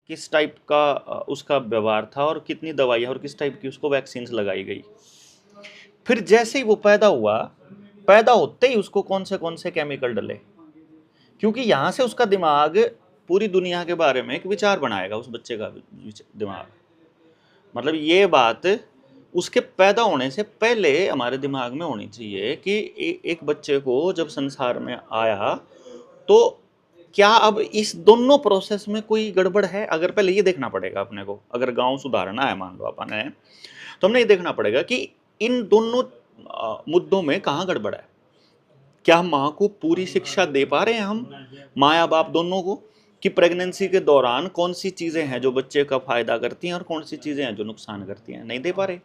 किस टाइप का उसका व्यवहार था और कितनी दवाइयाँ और किस टाइप की उसको वैक्सीन्स लगाई गई। फिर जैसे ही वो पैदा हुआ, पैदा होते ही उसको कौन से केमिकल डले, क्योंकि यहाँ से उसका दिमाग पूरी दुनिया के बारे में एक विचार बनाएगा उस बच्चे का दिमाग। मतलब ये बात उसके पैदा होने से पहले हमारे दिमाग में होनी चाहिए कि एक बच्चे को जब संसार में आया तो क्या अब इस दोनों प्रोसेस में कोई गड़बड़ है। अगर पहले ये देखना पड़ेगा अपने को, अगर गांव सुधारना है मान लो अपन है, तो हमने ये देखना पड़ेगा कि इन दोनों मुद्दों में कहाँ गड़बड़ है। क्या हम माँ को पूरी शिक्षा दे पा रहे हैं, हम माँ या बाप दोनों को, कि प्रेगनेंसी के दौरान कौन सी चीज़ें हैं जो बच्चे का फायदा करती हैं और कौन सी चीज़ें हैं जो नुकसान करती हैं, नहीं दे पा रहे।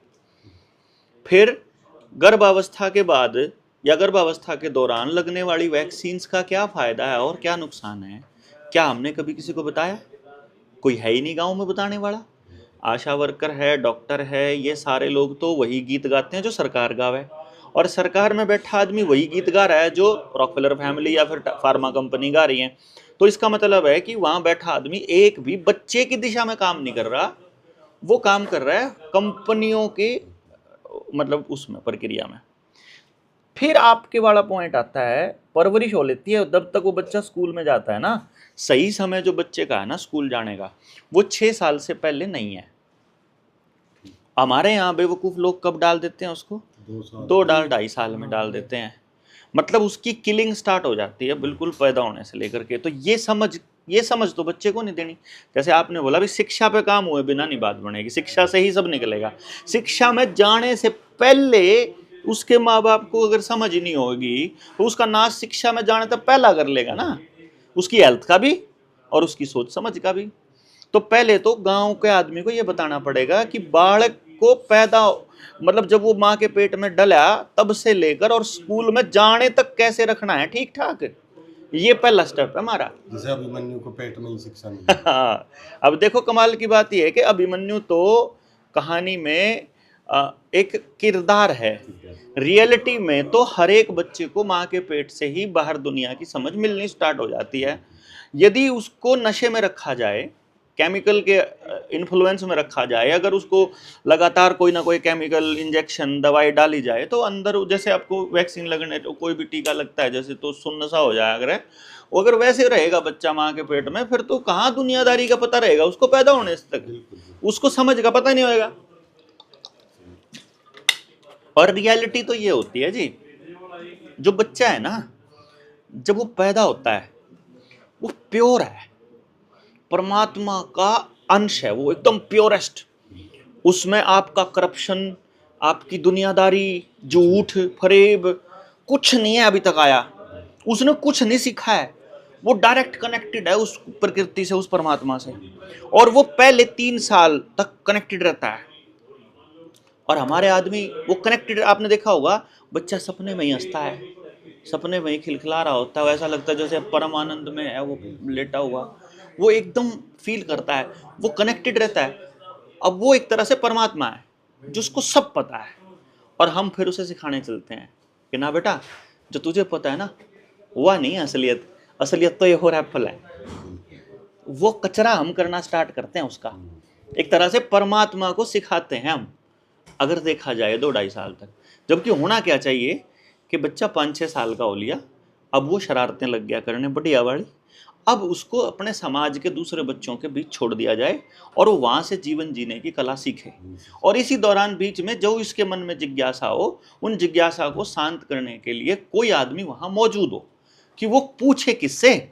फिर गर्भावस्था के बाद या गर्भावस्था के दौरान लगने वाली वैक्सीन्स का क्या फायदा है और क्या नुकसान है, क्या हमने कभी किसी को बताया? कोई है ही नहीं गांव में बताने वाला। आशा वर्कर है, डॉक्टर है, ये सारे लोग तो वही गीत गाते हैं जो सरकार गावे, और सरकार में बैठा आदमी वही गीत गा रहा है जो रॉकफेलर फैमिली या फिर फार्मा कंपनी गा रही है। तो इसका मतलब है कि वहां बैठा आदमी एक भी बच्चे की दिशा में काम नहीं कर रहा, वो काम कर रहा है कंपनियों के मतलब उसमें प्रक्रिया में। फिर आपके वाला पॉइंट आता है, परवरिश हो लेती है जब तक वो बच्चा स्कूल में जाता है ना। सही समय जो बच्चे का है ना स्कूल जाने का, वो 6 साल से पहले नहीं है। हमारे यहाँ बेवकूफ़ लोग कब डाल देते हैं उसको? 2 2.5 साल में डाल देते हैं। मतलब उसकी किलिंग स्टार्ट हो जाती है बिल्कुल पैदा होने से लेकर के। तो ये समझ तो बच्चे को नहीं देनी। जैसे आपने बोला भी शिक्षा पे काम हुए बिना नहीं बात बनेगी, शिक्षा से ही सब निकलेगा। शिक्षा में जाने से पहले उसके माँ बाप को अगर समझ ही नहीं होगी तो उसका नाश शिक्षा में जाने तक पहला कर लेगा ना, उसकी हेल्थ का भी और उसकी सोच समझ का भी। तो पहले तो गांव के आदमी को ये बताना पड़ेगा कि बालक को पैदा मतलब जब वो माँ के पेट में डला तब से लेकर और स्कूल में जाने तक कैसे रखना है ठीक ठाक। ये पहला स्टेप है हमारा। जैसे अभिमन्यु को पेट में ही शिक्षा मिली। हाँ, अब देखो कमाल की बात यह है कि अभिमन्यु तो कहानी में एक किरदार है, रियलिटी में तो हर एक बच्चे को माँ के पेट से ही बाहर दुनिया की समझ मिलनी स्टार्ट हो जाती है। यदि उसको नशे में रखा जाए, केमिकल के इन्फ्लुएंस में रखा जाए, अगर उसको लगातार कोई ना कोई केमिकल इंजेक्शन दवाई डाली जाए तो अंदर जैसे आपको वैक्सीन लगने तो कोई भी टीका लगता है जैसे तो सुन्न सा हो जाए अगर वैसे रहेगा बच्चा माँ के पेट में, फिर तो कहाँ दुनियादारी का पता रहेगा उसको पैदा होने तक, उसको समझ का पता नहीं होगा। और रियलिटी तो ये होती है जी, जो बच्चा है ना जब वो पैदा होता है वो प्योर है, परमात्मा का अंश है, वो एकदम प्योरेस्ट। उसमें आपका करप्शन, आपकी दुनियादारी, झूठ फरेब कुछ नहीं है अभी तक आया। उसने कुछ नहीं सीखा है, वो डायरेक्ट कनेक्टेड है उस प्रकृति से, उस परमात्मा से, और वो पहले 3 साल तक कनेक्टेड रहता है। और हमारे आदमी वो कनेक्टेड, आपने देखा होगा बच्चा सपने में ही हंसता है, सपने में ही खिलखिला रहा होता है, ऐसा लगता है जैसे परम आनंद में है वो लेटा हुआ, वो एकदम फील करता है, वो कनेक्टेड रहता है। अब वो एक तरह से परमात्मा है जिसको सब पता है, और हम फिर उसे सिखाने चलते हैं कि ना बेटा जो तुझे पता है ना वह नहीं है असलियत, असलियत तो ये हो रहा फल है। वो कचरा हम करना स्टार्ट करते हैं उसका, एक तरह से परमात्मा को सिखाते हैं हम, अगर देखा जाए 2 2.5 साल तक। जबकि होना क्या चाहिए कि बच्चा 5 6 साल का हो लिया, अब वो शरारतें लग गया करने बढ़िया वाली, अब उसको अपने समाज के दूसरे बच्चों के बीच छोड़ दिया जाए और वो वहाँ से जीवन जीने की कला सीखे। और इसी दौरान बीच में जो इसके मन में जिज्ञासा हो, उन जिज्ञासा को शांत करने के लिए कोई आदमी वहाँ मौजूद हो कि वो पूछे किससे।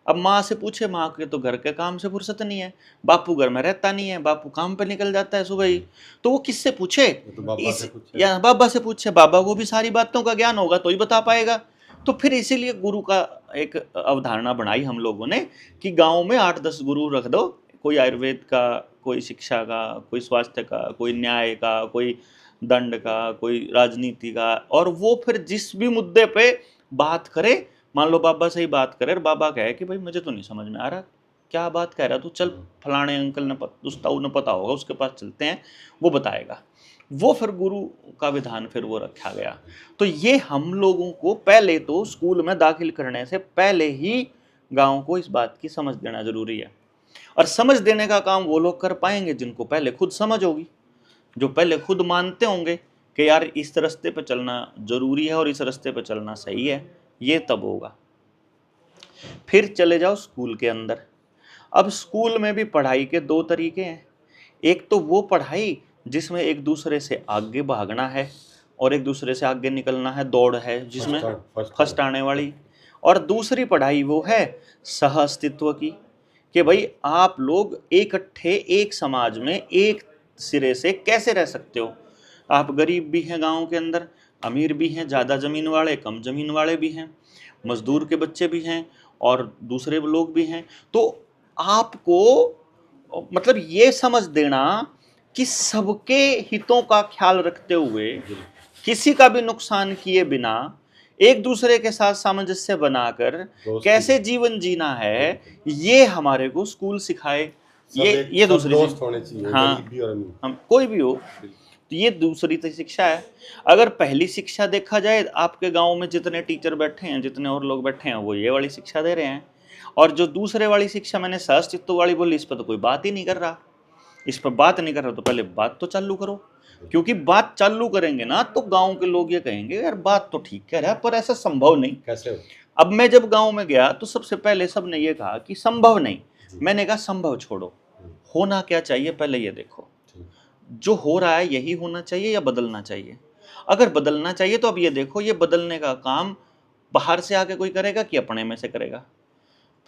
अब माँ से पूछे, माँ के तो घर के काम से फुर्सत नहीं है, बापू घर में रहता नहीं है, बापू काम पे निकल जाता है सुबह ही, तो वो किससे पूछे? या बाबा से पूछे, बाबा को भी सारी बातों का ज्ञान होगा तो ही बता पाएगा। तो फिर इसीलिए गुरु का एक अवधारणा बनाई हम लोगों ने कि गांव में 8 10 गुरु रख दो, कोई आयुर्वेद का, कोई शिक्षा का, कोई स्वास्थ्य का, कोई न्याय का, कोई दंड का, कोई राजनीति का, और वो फिर जिस भी मुद्दे पे बात करे, मान लो बाबा से ही बात करे और बाबा कहे कि भाई मुझे तो नहीं समझ में आ रहा क्या बात कह रहा तू, चल फलाने अंकल ने उन्हें पता होगा उसके पास चलते हैं, वो बताएगा। वो फिर गुरु का विधान फिर वो रखा गया। तो ये हम लोगों को पहले तो स्कूल में दाखिल करने से पहले ही गाँव को इस बात की समझ देना जरूरी है और समझ देने का काम वो लोग कर पाएंगे जिनको पहले खुद समझ होगी, जो पहले खुद मानते होंगे कि यार इस रास्ते पे चलना जरूरी है और इस रास्ते पे चलना सही है, ये तब होगा। फिर चले जाओ स्कूल के अंदर। अब स्कूल में भी पढ़ाई के दो तरीके हैं। एक तो वो पढ़ाई जिसमें एक दूसरे से आगे भागना है और एक दूसरे से आगे निकलना है, दौड़ है जिसमें फर्स्ट आने वाली। और दूसरी पढ़ाई वो है सह अस्तित्व की, कि भाई आप लोग इकट्ठे एक समाज में एक सिरे से कैसे रह सकते हो। आप गरीब भी हैं गांव के अंदर, अमीर भी हैं, ज़्यादा ज़मीन वाले कम ज़मीन वाले भी हैं, मजदूर के बच्चे भी हैं और दूसरे लोग भी हैं। तो आपको मतलब ये समझ देना कि सबके हितों का ख्याल रखते हुए, किसी का भी नुकसान किए बिना, एक दूसरे के साथ सामंजस्य बनाकर कैसे जीवन जीना है, ये हमारे को स्कूल सिखाए। ये दूसरी दोस्त होने चाहिए, हाँ, गरीब भी और अमीर। हम कोई भी हो, तो ये दूसरी शिक्षा है। अगर पहली शिक्षा देखा जाए, आपके गांव में जितने टीचर बैठे हैं, जितने और लोग बैठे हैं, वो ये वाली शिक्षा दे रहे हैं। और जो दूसरे वाली शिक्षा मैंने सहअस्तित्व वाली बोली, इस पर तो कोई बात ही नहीं कर रहा। इस पर बात नहीं कर रहा तो पहले बात तो चालू करो, क्योंकि बात चालू करेंगे ना तो गांव के लोग ये कहेंगे यार बात तो ठीक कह रहा है पर ऐसा संभव नहीं। कैसे हो? अब मैं जब गांव में गया तो सबसे पहले सबने ये कहा कि संभव नहीं। मैंने कहा संभव छोड़ो, होना क्या चाहिए पहले ये देखो। जो हो रहा है यही होना चाहिए या बदलना चाहिए? अगर बदलना चाहिए तो अब ये देखो, ये बदलने का काम बाहर से आके कोई करेगा कि अपने में से करेगा?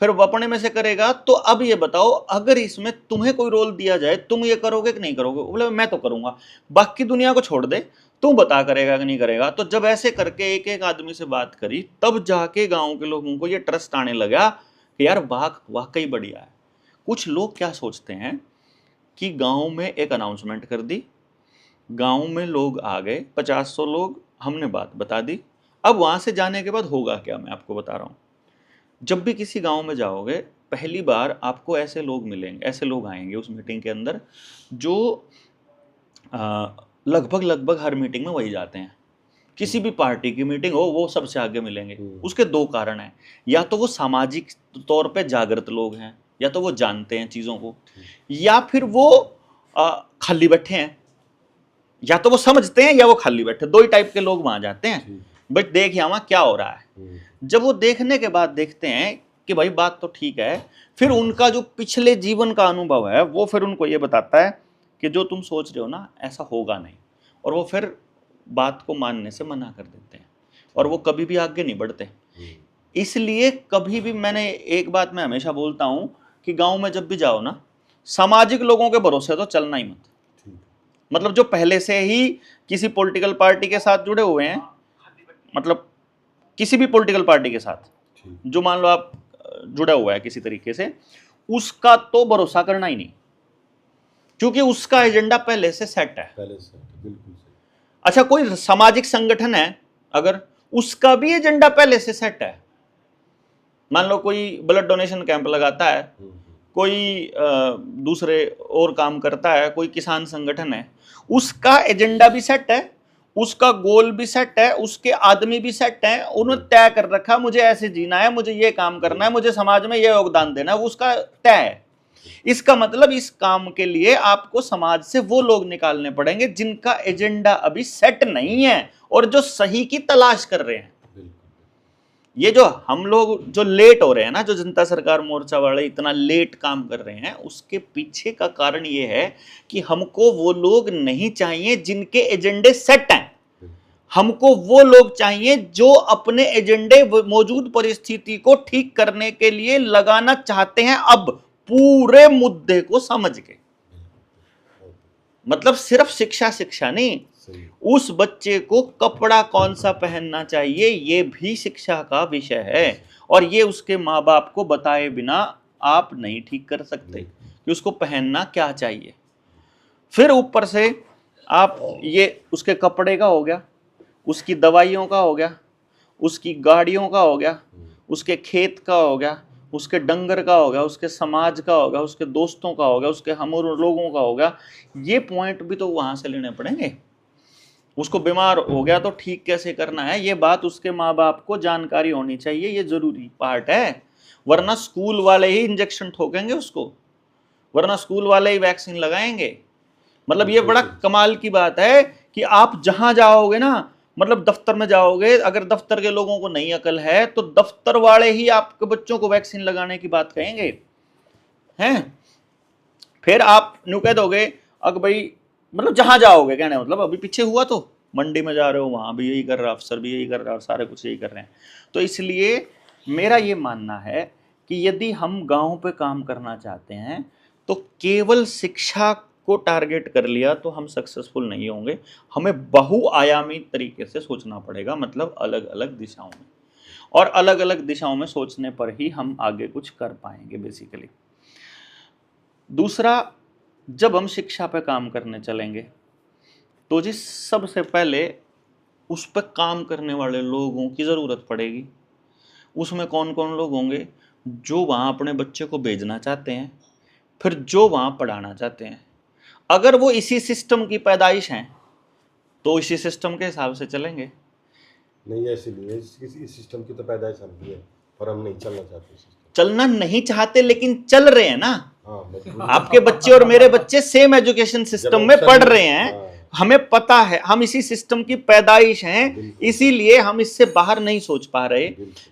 फिर वो अपने में से करेगा तो अब ये बताओ, अगर इसमें तुम्हें कोई रोल दिया जाए, तुम ये करोगे कि नहीं करोगे? बोले मैं तो करूंगा, बाकी दुनिया को छोड़ दे, तू बता करेगा कि नहीं करेगा। तो जब ऐसे करके एक एक आदमी से बात करी, तब जाके गांव के लोगों को ये ट्रस्ट आने लगा कि यार बात वाकई बढ़िया है। कुछ लोग क्या सोचते हैं कि गांव में एक अनाउंसमेंट कर दी, गांव में लोग आ गए 50-100 लोग, हमने बात बता दी, अब वहां से जाने के बाद होगा क्या, मैं आपको बता रहा हूं। जब भी किसी गांव में जाओगे, पहली बार आपको ऐसे लोग मिलेंगे, ऐसे लोग आएंगे उस मीटिंग के अंदर जो लगभग हर मीटिंग में वही जाते हैं। किसी भी पार्टी की मीटिंग हो, वो सबसे आगे मिलेंगे। उसके दो कारण हैं, या तो वो सामाजिक तौर पे जागृत लोग हैं, या तो वो जानते हैं चीज़ों को, या फिर वो खाली बैठे हैं। या तो वो समझते हैं या वो खाली बैठे, दो ही टाइप के लोग वहां जाते हैं। बट देखिए वहां क्या हो रहा है। जब वो देखने के बाद देखते हैं कि भाई बात तो ठीक है, फिर उनका जो पिछले जीवन का अनुभव है वो फिर उनको ये बताता है कि जो तुम सोच रहे हो ना ऐसा होगा नहीं, और वो फिर बात को मानने से मना कर देते हैं और वो कभी भी आगे नहीं बढ़ते। इसलिए कभी भी, मैंने एक बात मैं हमेशा बोलता हूं कि गांव में जब भी जाओ ना, सामाजिक लोगों के भरोसे तो चलना ही मत। मतलब जो पहले से ही किसी पॉलिटिकल पार्टी के साथ जुड़े हुए हैं, मतलब किसी भी पॉलिटिकल पार्टी के साथ जो मान लो आप जुड़ा हुआ है किसी तरीके से, उसका तो भरोसा करना ही नहीं, क्योंकि उसका एजेंडा पहले से सेट है। बिल्कुल। अच्छा, कोई सामाजिक संगठन है, अगर उसका भी एजेंडा पहले से सेट है, मान लो कोई ब्लड डोनेशन कैंप लगाता है, कोई दूसरे और काम करता है, कोई किसान संगठन है, उसका एजेंडा भी सेट है, उसका गोल भी सेट है, उसके आदमी भी सेट है, उन्होंने तय कर रखा मुझे ऐसे जीना है, मुझे ये काम करना है, मुझे समाज में ये योगदान देना है, उसका तय है। इसका मतलब इस काम के लिए आपको समाज से वो लोग निकालने पड़ेंगे जिनका एजेंडा अभी सेट नहीं है और जो सही की तलाश कर रहे हैं। ये जो हम लोग जो लेट हो रहे हैं ना, जो जनता सरकार मोर्चा वाले इतना लेट काम कर रहे हैं, उसके पीछे का कारण ये है कि हमको वो लोग नहीं चाहिए जिनके एजेंडे सेट हैं। हमको वो लोग चाहिए जो अपने एजेंडे मौजूद परिस्थिति को ठीक करने के लिए लगाना चाहते हैं, अब पूरे मुद्दे को समझ के। मतलब सिर्फ शिक्षा नहीं, उस बच्चे को कपड़ा कौन सा पहनना चाहिए ये भी शिक्षा का विषय है, और ये उसके माँ बाप को बताए बिना आप नहीं ठीक कर सकते कि उसको पहनना क्या चाहिए। फिर ऊपर से आप ये उसके कपड़े का हो गया, उसकी दवाइयों का हो गया, उसकी गाड़ियों का हो गया, उसके खेत का हो गया, उसके डंगर का हो गया, उसके समाज का हो गया, उसके दोस्तों का हो गया, उसके हम लोगों का हो गया। ये पॉइंट भी तो वहां से लेने पड़ेंगे। उसको बीमार हो गया तो ठीक कैसे करना है, ये बात उसके माँ बाप को जानकारी होनी चाहिए, ये जरूरी पार्ट है। वरना स्कूल वाले ही इंजेक्शन ठोकेंगे उसको वरना स्कूल वाले ही वैक्सीन लगाएंगे। मतलब ये बड़ा कमाल की बात है कि आप जहां जाओगे ना, मतलब दफ्तर में जाओगे, अगर दफ्तर के लोगों को नहीं अकल है तो दफ्तर वाले ही आपके बच्चों को वैक्सीन लगाने की बात कहेंगे हैं। फिर आप न्यू कह दोगे अगर भाई, मतलब जहां जाओगे, कहने मतलब अभी पीछे हुआ तो मंडी में जा रहे हो, वहां भी यही कर रहा, अफसर भी यही कर रहा, और सारे कुछ यही कर रहे हैं। तो इसलिए मेरा ये मानना है कि यदि हम गांव पे काम करना चाहते हैं तो केवल शिक्षा को टारगेट कर लिया तो हम सक्सेसफुल नहीं होंगे। हमें बहुआयामी तरीके से सोचना पड़ेगा, मतलब अलग अलग दिशाओं में, और अलग अलग दिशाओं में सोचने पर ही हम आगे कुछ कर पाएंगे बेसिकली। दूसरा, जब हम शिक्षा पे काम करने चलेंगे तो जी सबसे पहले उस पर काम करने वाले लोगों की ज़रूरत पड़ेगी। उसमें कौन कौन लोग होंगे? जो वहाँ अपने बच्चे को भेजना चाहते हैं, फिर जो वहाँ पढ़ाना चाहते हैं। अगर वो इसी सिस्टम की पैदाइश हैं तो इसी सिस्टम के हिसाब से चलेंगे। नहीं, ऐसे नहीं है, इस सिस्टम की तो पैदाइश हम भी है, पर हम नहीं चलना चाहते सिस्टम। चलना नहीं चाहते लेकिन चल रहे हैं ना। हाँ, आपके बच्चे और मेरे बच्चे सेम एजुकेशन सिस्टम में पढ़ रहे हैं। हाँ। हमें पता है हम इसी सिस्टम की पैदाइश हैं, इसीलिए हम इससे बाहर नहीं सोच पा रहे।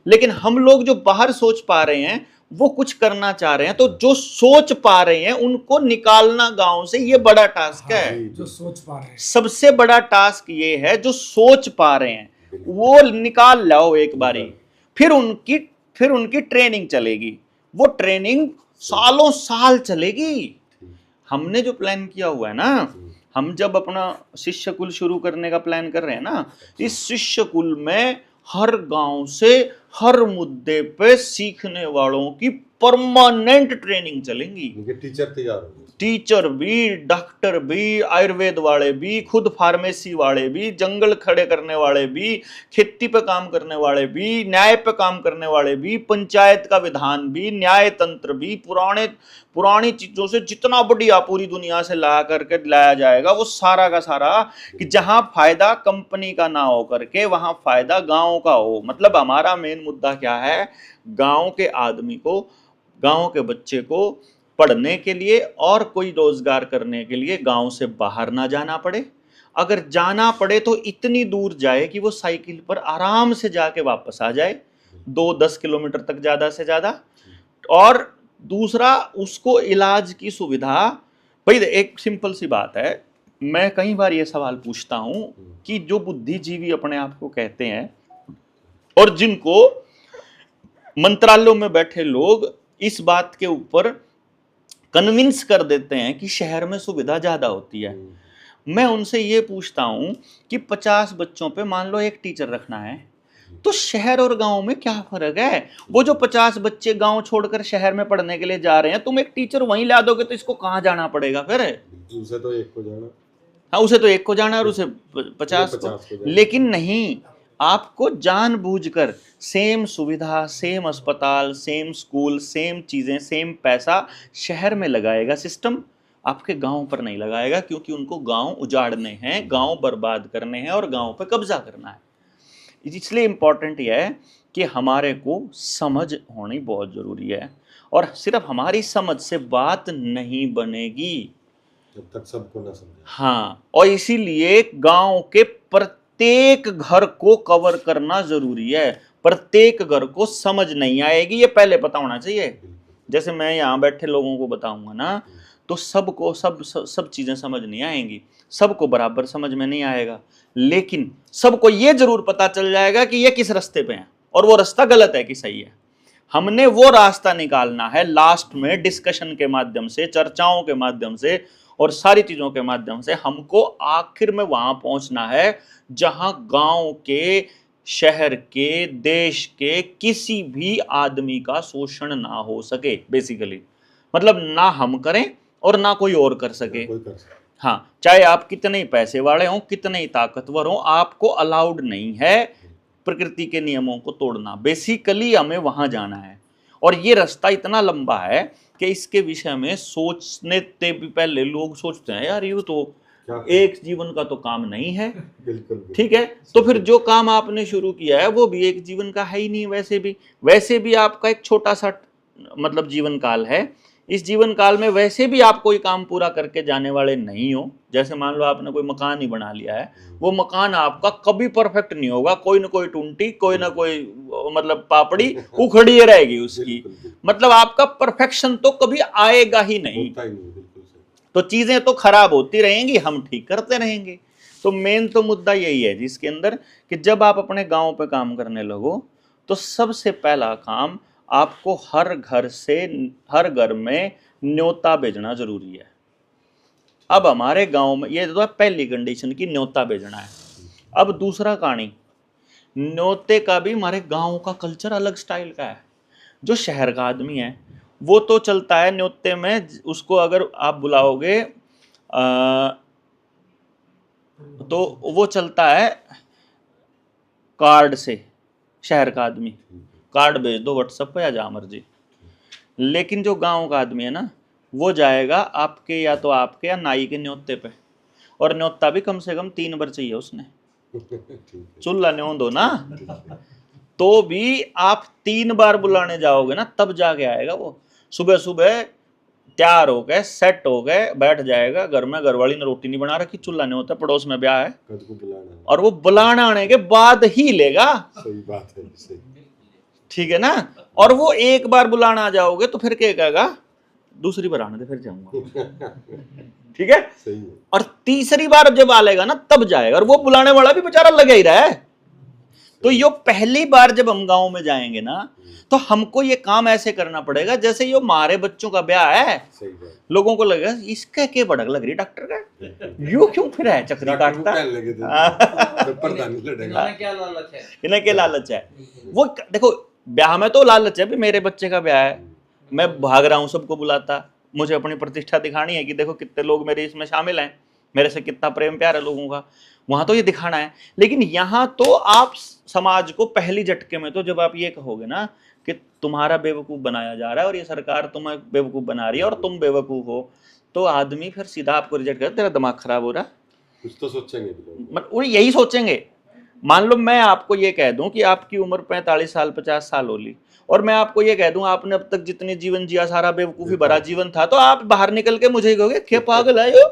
लेकिन हम लोग जो बाहर सोच पा रहे हैं वो कुछ करना चाह रहे हैं, तो जो सोच पा रहे हैं उनको निकालना गांव से, ये बड़ा टास्क है। जो सोच पा रहे हैं, सबसे बड़ा टास्क ये है, जो सोच पा रहे हैं वो निकाल लाओ एक बारी। फिर उनकी ट्रेनिंग चलेगी, वो ट्रेनिंग सालों साल चलेगी। हमने जो प्लान किया हुआ है ना, हम जब अपना शिष्य कुल शुरू करने का प्लान कर रहे हैं ना, इस शिष्य कुल में हर गांव से हर मुद्दे पे सीखने वालों की परमानेंट ट्रेनिंग चलेंगी। टीचर तैयार होंगे, टीचर भी, डॉक्टर भी, आयुर्वेद वाले भी, खुद फार्मेसी वाले भी, जंगल खड़े करने वाले भी, खेती पे काम करने वाले भी, न्याय पे काम करने वाले भी, पंचायत का विधान भी, न्याय तंत्र भी, पुरानी चीजों से जितना बढ़िया पूरी दुनिया से ला करके लाया जाएगा वो सारा का सारा, कि जहां फायदा कंपनी का ना हो करके वहां फायदा गांव का हो। मतलब हमारा मेन मुद्दा क्या है? गांव के आदमी को, गांव के बच्चे को पढ़ने के लिए और कोई रोजगार करने के लिए गांव से बाहर ना जाना पड़े। अगर जाना पड़े तो इतनी दूर जाए कि वो साइकिल पर आराम से जाके वापस आ जाए, 2-10 किलोमीटर तक ज्यादा से ज्यादा। और दूसरा, उसको इलाज की सुविधा। भाई एक सिंपल सी बात है, मैं कई बार ये सवाल पूछता हूं कि जो बुद्धिजीवी अपने आप को कहते हैं और जिनको मंत्रालयों में बैठे लोग इस बात के ऊपर कन्विंस कर देते हैं कि शहर में सुविधा ज्यादा होती है, मैं उनसे ये पूछता हूं कि 50 बच्चों पे मान लो एक टीचर रखना है, तो शहर और गांव में क्या फर्क है? वो जो 50 बच्चे गांव छोड़कर शहर में पढ़ने के लिए जा रहे हैं, तुम एक टीचर वहीं ला दोगे तो इसको कहां जाना पड़ेगा फिर? उसे तो एक को जाना। हाँ, उसे तो एक को जाना और उसे 50 को। लेकिन नहीं, आपको जानबूझकर सेम सुविधा, सेम अस्पताल, सेम स्कूल, सेम चीजें, सेम पैसा शहर में लगाएगा सिस्टम, आपके गांव पर नहीं लगाएगा, क्योंकि उनको गांव उजाड़ने हैं, गांव बर्बाद करने हैं और गांव पर कब्जा करना है। इसलिए इम्पोर्टेंट यह है कि हमारे को समझ होनी बहुत जरूरी है, और सिर्फ हमारी समझ से बात नहीं बनेगी जब तक सबको ना समझे। हाँ, और इसीलिए गांव के प्रत्येक घर को कवर करना जरूरी है। प्रत्येक घर को समझ नहीं आएगी, ये पहले पता होना चाहिए। जैसे मैं यहाँ बैठे लोगों को बताऊंगा ना, तो सबको सब चीजें समझ नहीं आएंगी, सबको बराबर समझ में नहीं आएगा, लेकिन सबको ये जरूर पता चल जाएगा कि ये किस रास्ते पे है और वो रास्ता गलत है कि सही है। हमने वो रास्ता निकालना है लास्ट में, डिस्कशन के माध्यम से, चर्चाओं के माध्यम से और सारी चीजों के माध्यम से हमको आखिर में वहां पहुंचना है जहां गांव के, शहर के, देश के किसी भी आदमी का शोषण ना हो सके बेसिकली। मतलब ना हम करें और ना कोई और कर सके। हाँ, चाहे आप कितने ही पैसे वाले हों, कितने ही ताकतवर हों, आपको अलाउड नहीं है प्रकृति के नियमों को तोड़ना। बेसिकली हमें वहां जाना है, और ये रास्ता इतना लंबा है कि इसके विषय में सोचने से भी पहले लोग सोचते हैं यार ये तो एक जीवन का तो काम नहीं है। बिल्कुल। ठीक है, तो फिर जो काम आपने शुरू किया है वो भी एक जीवन का है ही नहीं। वैसे भी आपका एक छोटा सा मतलब जीवन काल है, इस जीवन काल में वैसे भी आप कोई काम पूरा करके जाने वाले नहीं हो। जैसे मान लो आपने कोई मकान ही बना लिया है, वो मकान आपका कभी परफेक्ट नहीं होगा, कोई ना कोई टूंटी, कोई ना कोई मतलब पापड़ी उखड़ी रहेगी उसकी। बिल्कुल, बिल्कुल। मतलब आपका परफेक्शन तो कभी आएगा ही नहीं। होता ही नहीं, बिल्कुल सही। तो चीजें तो खराब होती रहेंगी, हम ठीक करते रहेंगे। तो मेन तो मुद्दा यही है जिसके अंदर कि जब आप अपने गांव पे काम करने लगो तो सबसे पहला काम आपको हर घर में न्योता भेजना जरूरी है। अब हमारे गांव में ये तो पहली कंडीशन की न्योता भेजना है। अब दूसरा कहानी, न्योते का भी हमारे गांव का कल्चर अलग स्टाइल का है। जो शहर का आदमी है वो तो चलता है न्योते में, उसको अगर आप बुलाओगे तो वो चलता है कार्ड से। शहर का आदमी कार्ड भेज दो व्हाट्सएप पे या जहाँ मर्जी। लेकिन जो गांव का आदमी है ना, वो जाएगा आपके या तो आपके या नाई के न्योते पे, और न्योता भी कम से कम 3 बार चाहिए उसने। ठीक है। चुल्ला न्यों दो ना, तो भी आप 3 बार बुलाने जाओगे ना तब जाके आएगा वो। सुबह सुबह तैयार हो गए, सेट हो गए, बैठ जाएगा घर में। घरवाली ने रोटी नहीं बना रखी, चूल्हा नहीं होता, पड़ोस में ब्याह है, कद को बुलाना है। और वो बुलाना आने के बाद ही लेगा। सही बात है, सही। ठीक है ना। और वो एक बार बुलाना आ जाओगे तो फिर क्या कहेगा, दूसरी बार आने दे फिर जाऊंगा। ठीक है। सही है। और तीसरी बार जब आ लेगा ना तब जाएगा, और वो बुलाने वाला भी बेचारा लगे ही रहा है। तो यो पहली बार जब हम गांव में जाएंगे ना तो हमको ये काम ऐसे करना पड़ेगा जैसे यो हमारे बच्चों का ब्याह है। सही बात। लोगों को लगेगा इसका क्या भड़क लग रही डॉक्टर का, यू क्यों फिर है चक्री डॉक्टर को काटता। क्या लगे थे? तो पर्दा नहीं लड़ेगा। इन्होंने क्या लालच है? इन्हें क्या लालच है। वो देखो ब्याह में तो लालच है भी मेरे बच्चे का ब्याह है, मैं भाग रहा हूँ सबको बुलाता, मुझे अपनी प्रतिष्ठा दिखानी है कि देखो कितने लोग मेरे इसमें शामिल हैं, मेरे से कितना प्रेम प्यार है लोगों का, वहां तो ये दिखाना है। लेकिन यहाँ तो आप समाज को पहली झटके में तो जब आप ये कहोगे ना कि तुम्हारा बेवकूफ बनाया जा रहा है और ये सरकार तुम्हें बेवकूफ बना रही है और तुम बेवकूफ हो, तो आदमी फिर सीधा आपको रिजेक्ट कर, तेरा दिमाग खराब हो रहा है। कुछ तो सोचेंगे भी लोग। मतलब वो यही सोचेंगे। मान लो मैं आपको ये कह दूं कि आपकी उम्र 45 साल 50 साल होली, और मैं आपको ये कह दूं आपने अब तक जितने जीवन जिया सारा बेवकूफी भरा जीवन था, तो आप बाहर निकल के मुझे कहोगे क्या पागल है यो।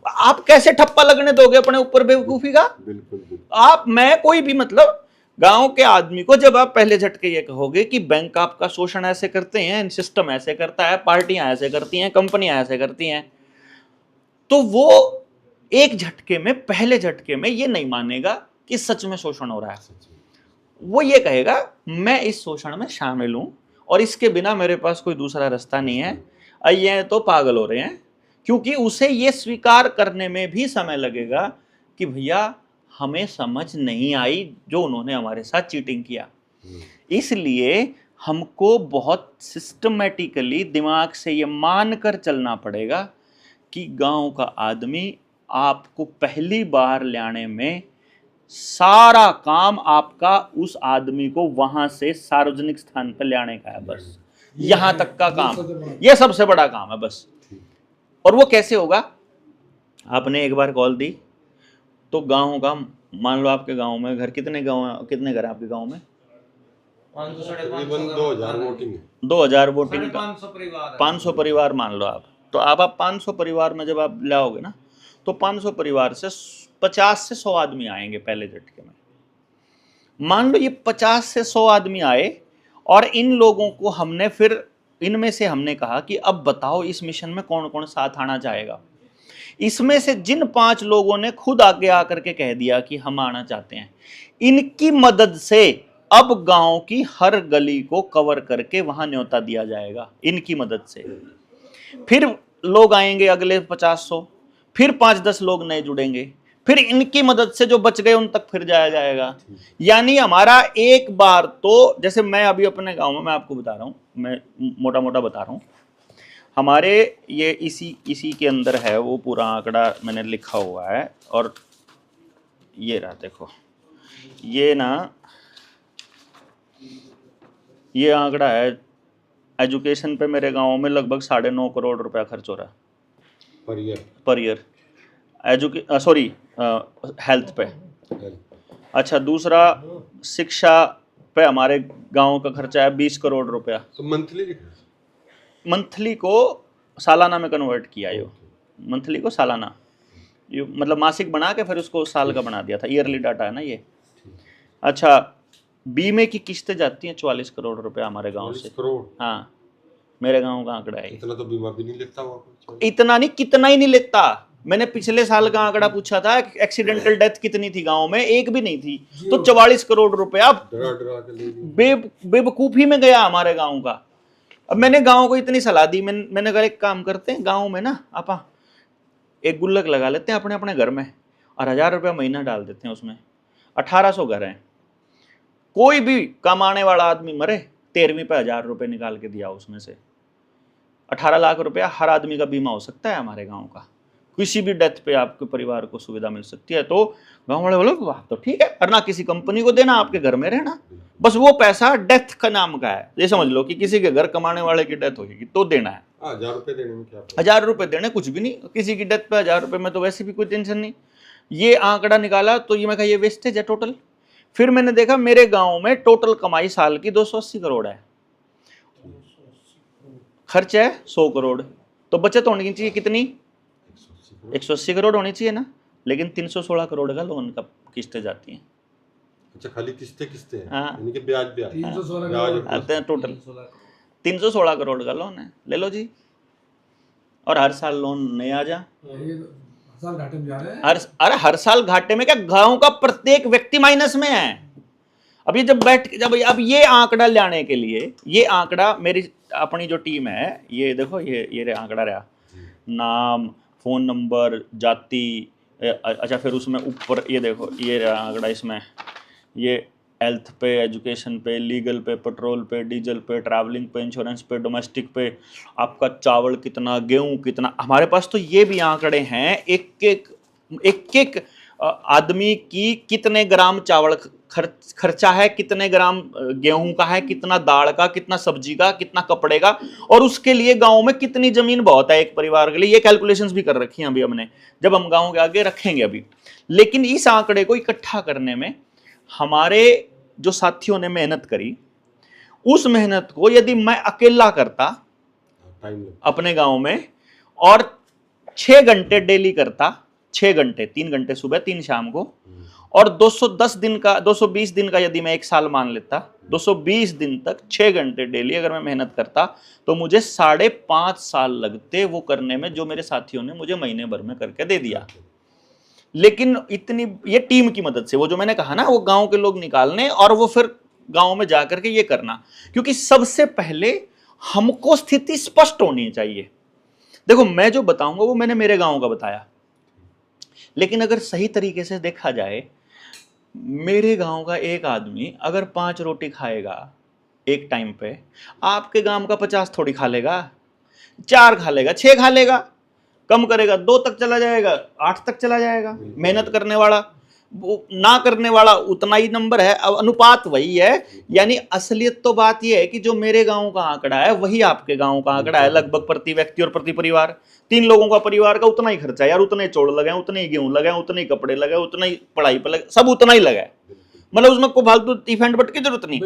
आप कैसे ठप्पा लगने दोगे अपने ऊपर बेवकूफी का। बिल्कुल बिल्कुल। आप मैं कोई भी मतलब गांव के आदमी को जब आप पहले झटके ये कहोगे कि बैंक आपका शोषण ऐसे करते हैं, सिस्टम ऐसे करता है, पार्टियां ऐसे करती हैं, कंपनियां ऐसे करती हैं, तो वो एक झटके में पहले झटके में ये नहीं मानेगा कि सच में शोषण हो रहा है। वो ये कहेगा मैं इस शोषण में शामिल हूं और इसके बिना मेरे पास कोई दूसरा रास्ता नहीं है, ये तो पागल हो रहे हैं। क्योंकि उसे ये स्वीकार करने में भी समय लगेगा कि भैया हमें समझ नहीं आई जो उन्होंने हमारे साथ चीटिंग किया। इसलिए हमको बहुत सिस्टमेटिकली दिमाग से ये मानकर चलना पड़ेगा कि गांव का आदमी आपको पहली बार लाने में सारा काम आपका उस आदमी को वहां से सार्वजनिक स्थान पर लाने का है, बस यहां तक का काम, यह सबसे बड़ा काम है बस। और वो कैसे होगा, आपने एक बार कॉल दी तो गांव का, मान लो आपके गांव में घर कितने घर है आपके गांव में? 2000 वोटिंग है। 2000 वोटिंग, 500 परिवार मान लो आप। तो आप 500 परिवार में जब आप लाओगे ना तो 500 परिवार से 50 से 100 आदमी आएंगे पहले झटके में। मान लो ये 50 से 100 आदमी आए और इन लोगों को हमने फिर इनमें से हमने कहा कि अब बताओ इस मिशन में कौन कौन साथ आना चाहेगा। इसमें से जिन 5 लोगों ने खुद आगे आकर के कह दिया कि हम आना चाहते हैं, इनकी मदद से अब गांव की हर गली को कवर करके वहां न्योता दिया जाएगा इनकी मदद से। फिर लोग आएंगे अगले 50-100, फिर 5-10 लोग नए जुड़ेंगे, फिर इनकी मदद से जो बच गए उन तक फिर जाया जाएगा। यानी हमारा एक बार तो, जैसे मैं अभी अपने गांव में मैं आपको बता रहा हूं, मैं मोटा मोटा बता रहा हूं, हमारे ये इसी के अंदर है वो पूरा आंकड़ा मैंने लिखा हुआ है। और ये रहा देखो, ये ना ये आंकड़ा है एजुकेशन पे मेरे गांव में लगभग 9.5 करोड़ रुपया खर्च हो रहा है पर ईयर हेल्थ पे। अच्छा, दूसरा शिक्षा पे हमारे गांव का खर्चा है 20 करोड़ रुपया। तो मंथली मंथली को सालाना में कन्वर्ट किया, यो मंथली को सालाना, ये मतलब मासिक बना के फिर उसको साल का बना दिया था, ईयरली डाटा है ना ये। अच्छा, बीमे की किस्तें जाती हैं 44 करोड़ रुपए हमारे गांव 40 से। करोड़ हाँ, मेरे गांव का आंकड़ा है ये। इतना तो बीमा भी नहीं लेता हुआ कुछ। इतना नहीं, कितना ही नहीं लेता। मैंने पिछले साल का आंकड़ा पूछा था, एक्सीडेंटल डेथ कितनी थी गांव में, एक भी नहीं थी, तो 44 करोड़ रुपया डरा डरा के ले ली। बेवकूफी में गया हमारे गांव का। अब मैंने गांव को इतनी सलाह दी, मैंने कहा एक काम करते हैं गांव में ना, आपा एक गुल्लक लगा लेते हैं अपने अपने घर में और 1000 रुपया महीना डाल देते हैं उसमें। 1800 घर हैं, कोई भी कमाने वाला आदमी मरे 13वीं पे 1000 रुपये निकाल के दिया उसमें से। 18 लाख रुपया हर आदमी का बीमा हो सकता है हमारे गांव का। किसी भी डेथ पे आपके परिवार को सुविधा मिल सकती है। तो गांव वाले बोले वाह तो ठीक है, और ना किसी कंपनी को देना, आपके घर में रहना, बस वो पैसा डेथ का नाम का है। ये समझ लो कि किसी के घर कमाने वाले की डेथ होगी तो देना है। 1000 रुपए देने में क्या 1000 रुपये देने कुछ भी नहीं, किसी की डेथ पे 1000 रुपये में तो वैसे भी कोई टेंशन नहीं। ये आंकड़ा निकाला तो ये मैं कहा ये वेस्टेज है टोटल। फिर मैंने देखा मेरे गांव में टोटल कमाई साल की 280 करोड़ है, खर्च है 100 करोड़, तो बचत होनी चाहिए कितनी, 180 करोड़ होनी चाहिए ना। लेकिन 316 करोड़ का लोन का किस्तें जाती हैं। अच्छा, खाली किस्तें हैं, हाँ। यानी कि ब्याज 316 आते हैं टोटल 316 करोड़ का लोन है, ले लो जी। और हर साल लोन नहीं आ जा, साल घाटे में जा रहे हैं। अरे हर साल घाटे में क्या, गांव का प्रत्येक व्यक्ति माइनस में है। अब ये जब अब ये आंकड़ा लाने के लिए, ये आंकड़ा मेरी अपनी जो टीम है, ये देखो ये आंकड़ा रहा, नाम, फोन नंबर, जाति, अच्छा फिर उसमें ऊपर ये देखो ये रहा आंकड़ा, इसमें ये हेल्थ पे, एजुकेशन पे, लीगल पे, पेट्रोल पे, डीजल पे, ट्रैवलिंग पे, इंश्योरेंस पे, डोमेस्टिक पे, आपका चावल कितना, गेहूं कितना। हमारे पास तो ये भी आंकड़े हैं, एक एक आदमी की कितने ग्राम चावल खर्चा है, कितने ग्राम गेहूं का है, कितना दाल का, कितना सब्जी का, कितना कपड़े का, और उसके लिए गांव में कितनी जमीन बहुत है एक परिवार के लिए। ये कैलकुलेशंस भी कर रखी हैं अभी हमने, जब हम गांव के आगे रखेंगे अभी। लेकिन इस आंकड़े को इकट्ठा करने में हमारे जो साथियों ने मेहनत करी, उस मेहनत को यदि मैं अकेला करता अपने गांव में और 6 घंटे डेली करता, 6 घंटे, 3 घंटे सुबह 3 शाम को, और 220 दिन का यदि मैं एक साल मान लेता, 220 दिन तक 6 घंटे डेली अगर मैं मेहनत करता, तो मुझे 5.5 साल लगते वो करने में, जो मेरे साथियों ने मुझे महीने भर में करके दे दिया। लेकिन इतनी ये टीम की मदद से, वो जो मैंने कहा ना, वो गांव के लोग निकालने और वो फिर गांव में जाकर के ये करना, क्योंकि सबसे पहले हमको स्थिति स्पष्ट होनी चाहिए। देखो मैं जो बताऊंगा वो मैंने मेरे गांव का बताया, लेकिन अगर सही तरीके से देखा जाए, मेरे गांव का एक आदमी अगर 5 रोटी खाएगा एक टाइम पे, आपके गांव का 50 थोड़ी खा लेगा, 4 खा लेगा, 6 खा लेगा, कम करेगा 2 तक चला जाएगा, 8 तक चला जाएगा। मेहनत करने वाला, वो ना करने वाला उतना ही नंबर है। अब अनुपात वही है, यानी असलियत तो बात यह है कि जो मेरे गांव का आंकड़ा है वही आपके गांव का आंकड़ा है, लगभग प्रति व्यक्ति और प्रति परिवार। 3 लोगों का परिवार का उतना ही खर्चा है यार, उतने चौड़ लगे, उतने ही गेहूं लगे, उतने ही कपड़े लगे, उतना ही पढ़ाई पे लगे, सब उतना ही लगा है। मतलब उसमें कोई फालतू टिफेंट बट की जरूरत नहीं।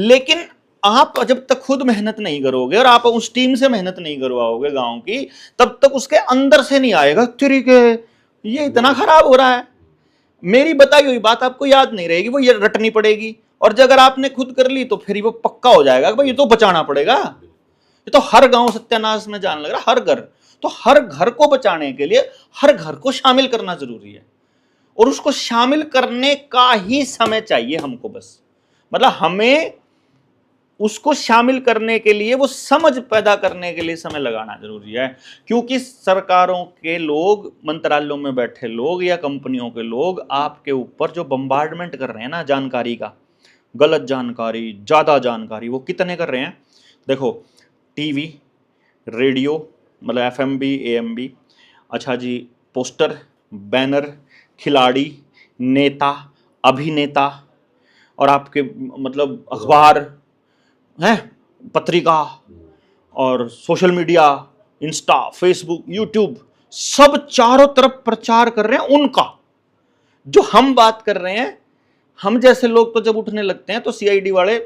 लेकिन आप जब तक खुद मेहनत नहीं करोगे और आप उस टीम से मेहनत नहीं करवाओगे गांव की, तब तक उसके अंदर से नहीं आएगा तरीके ये इतना खराब हो रहा है। मेरी बताई हुई बात आपको याद नहीं रहेगी, वो ये रटनी पड़ेगी, और जब अगर आपने खुद कर ली तो फिर वो पक्का हो जाएगा भाई ये तो बचाना पड़ेगा। ये तो हर गांव सत्यानाश में जाने लग रहा, हर घर। तो हर घर को बचाने के लिए हर घर को शामिल करना जरूरी है, और उसको शामिल करने का ही समय चाहिए हमको। बस मतलब हमें उसको शामिल करने के लिए, वो समझ पैदा करने के लिए समय लगाना जरूरी है। क्योंकि सरकारों के लोग, मंत्रालयों में बैठे लोग या कंपनियों के लोग आपके ऊपर जो बम्बार्डमेंट कर रहे हैं ना जानकारी का, गलत जानकारी, ज़्यादा जानकारी, वो कितने कर रहे हैं। देखो टीवी, रेडियो, मतलब FM भी AM भी, अच्छा जी, पोस्टर, बैनर, खिलाड़ी, नेता, अभिनेता, और आपके मतलब अखबार है, पत्रिका, और social media, Insta, Facebook, YouTube, सब चारों तरफ प्रचार कर रहे हैं उनका। जो हम बात कर रहे हैं, हम जैसे लोग तो जब उठने लगते हैं तो CID वाले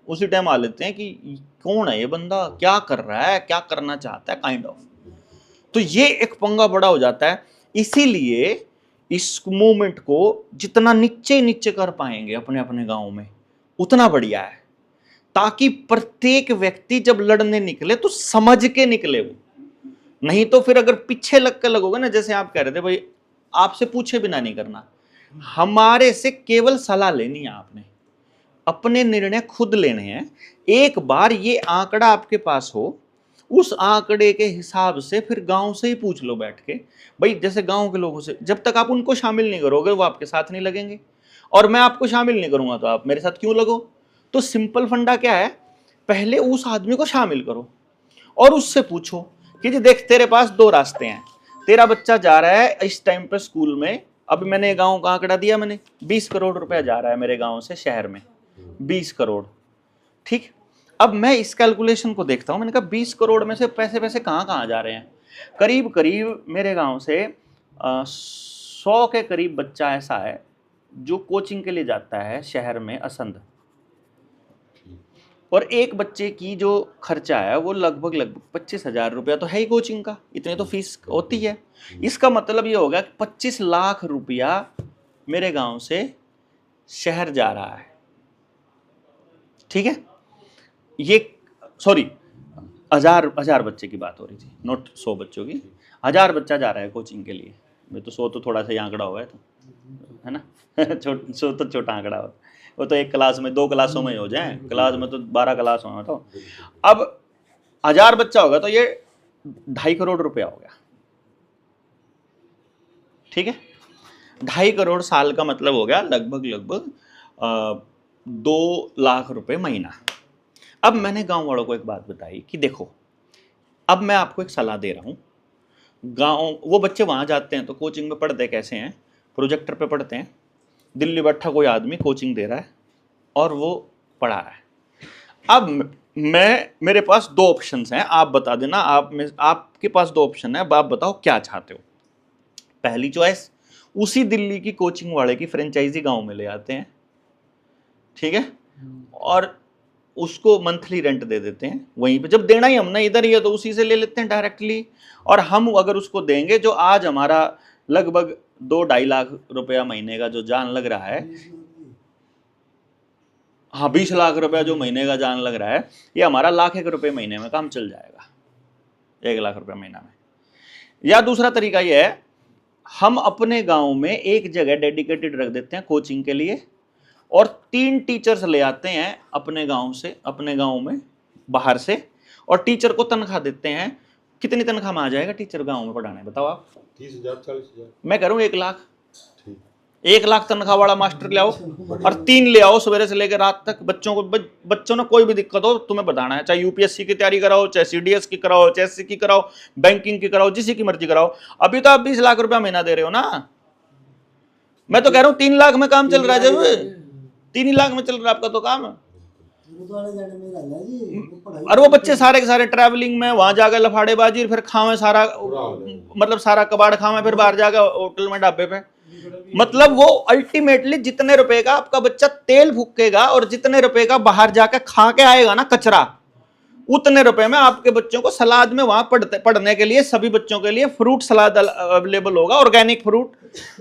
उसी टाइम आ लेते हैं कि कौन है ये बंदा, क्या कर रहा है, क्या करना चाहता है, काइंड ऑफ। तो ये एक पंगा बड़ा हो जाता है। इसीलिए इस मूवमेंट को जितना नीचे नीचे कर पाएंगे अपने अपने गांव में उतना बढ़िया है, ताकि प्रत्येक व्यक्ति जब लड़ने निकले तो समझ के निकले वो। नहीं तो फिर अगर पीछे लग कर लगोगे ना, जैसे आप कह रहे थे भाई आपसे पूछे बिना नहीं करना, हमारे से केवल सलाह लेनी है आपने, अपने निर्णय खुद लेने हैं। एक बार ये आंकड़ा आपके पास हो, उस आंकड़े के हिसाब से फिर गांव से ही पूछ लो बैठ के, भाई जैसे गांव के लोगों से। जब तक आप उनको शामिल नहीं करोगे वो आपके साथ नहीं लगेंगे, और मैं आपको शामिल नहीं करूंगा तो आप मेरे साथ क्यों लगो। तो सिंपल फंडा क्या है, पहले उस आदमी को शामिल करो और उससे पूछो कि जी देख तेरे पास दो रास्ते हैं, तेरा बच्चा जा रहा है इस टाइम पे स्कूल में, अभी मैंने गांव का आंकड़ा दिया, मैंने 20 करोड़ रुपया जा रहा है मेरे गांव से शहर में, 20 करोड़, ठीक। अब मैं इस कैलकुलेशन को देखता हूं, मैंने कहा 20 करोड़ में से पैसे कहाँ जा रहे हैं। करीब करीब मेरे गांव से 100 के करीब बच्चा ऐसा है जो कोचिंग के लिए जाता है शहर में असंध, और एक बच्चे की जो खर्चा है वो लगभग 25,000 रुपया तो है ही कोचिंग का, इतनी तो फीस होती है। इसका मतलब ये होगा कि 25 लाख रुपया मेरे गांव से शहर जा रहा है, ठीक है। ये सॉरी 1000 बच्चे की बात हो रही थी, नोट 100 बच्चों की, 1000 बच्चा जा रहा है कोचिंग के लिए। मैं तो 100 तो थोड़ा सा आंकड़ा हुआ है, तो है ना 100 तो छोटा आंकड़ा हो, वो तो एक क्लास में 2 क्लासों में हो जाए, क्लास में तो 12 क्लास होना। तो अब 1000 बच्चा होगा तो ये 2.5 करोड़ रुपया हो गया, ठीक है। 2.5 करोड़ साल का मतलब हो गया लगभग 2 लाख रुपए महीना। अब मैंने गांव वालों को एक बात बताई कि देखो, अब मैं आपको एक सलाह दे रहा हूं, गांव वो बच्चे वहां जाते हैं तो कोचिंग में पढ़ते कैसे हैं, प्रोजेक्टर पे पढ़ते हैं, दिल्ली बैठा कोई आदमी कोचिंग दे रहा है और वो पढ़ा रहा है। अब मेरे पास 2 ऑप्शंस हैं, आप बता देना, आपके पास 2 ऑप्शन है, अब आप बताओ क्या चाहते हो। पहली चॉइस, उसी दिल्ली की कोचिंग वाले की फ्रेंचाइजी गांव में ले आते हैं, ठीक है, और उसको मंथली रेंट दे देते हैं वहीं पे, जब देना ही हमने इधर ही है तो उसी से ले लेते हैं डायरेक्टली। और हम अगर उसको देंगे, जो आज हमारा लगभग 2-2.5 लाख रुपया महीने का जो जान लग रहा है, हाँ 20 लाख रुपया जो महीने का जान लग रहा है, ये हमारा 1,00,000 रुपये महीने में काम चल जाएगा, 1 लाख रुपया महीना में। या दूसरा तरीका ये है, हम अपने गांव में एक जगह डेडिकेटेड रख देते हैं कोचिंग के लिए, और 3 टीचर्स ले आते हैं अपने गांव से, अपने गांव में बाहर से, और टीचर को तनख्वाह देते हैं। कितनी तनख्वाह में आ जाएगा टीचर गांव में पढ़ाने, बताओ आप? 30,000 40,000। मैं कह रहा हूँ 1 लाख, ठीक, 1 लाख तनख्वाह वाला मास्टर ले आओ, और 3 ले आओ सवेरे से लेकर रात तक। बच्चों ने कोई भी दिक्कत हो तुम्हें बताना है, चाहे यूपीएससी की तैयारी कराओ, चाहे सीडीएस की कराओ, चाहे एससी की कराओ, बैंकिंग की कराओ, जिसी की मर्जी कराओ। अभी तो आप 20 लाख रुपया महीना दे रहे हो ना, मैं तो कह रहा हूँ 3 लाख में काम चल रहा है, जब 3 लाख में चल रहा है आपका तो काम। और वो बच्चे सारे के सारे ट्रैवलिंग में, वहां जाकर लफाड़ेबाजी, फिर खावे सारा, मतलब सारा कबाड़ खावे, फिर बाहर जाकर होटल में ढाबे पे। मतलब वो अल्टीमेटली जितने रुपए का आपका बच्चा तेल फूकेगा और जितने रुपए का बाहर जाकर खा के आएगा ना कचरा, उतने रुपए में आपके बच्चों को सलाद में वहां पढ़ने के लिए, सभी बच्चों के लिए फ्रूट सलाद अवेलेबल होगा, ऑर्गेनिक फ्रूट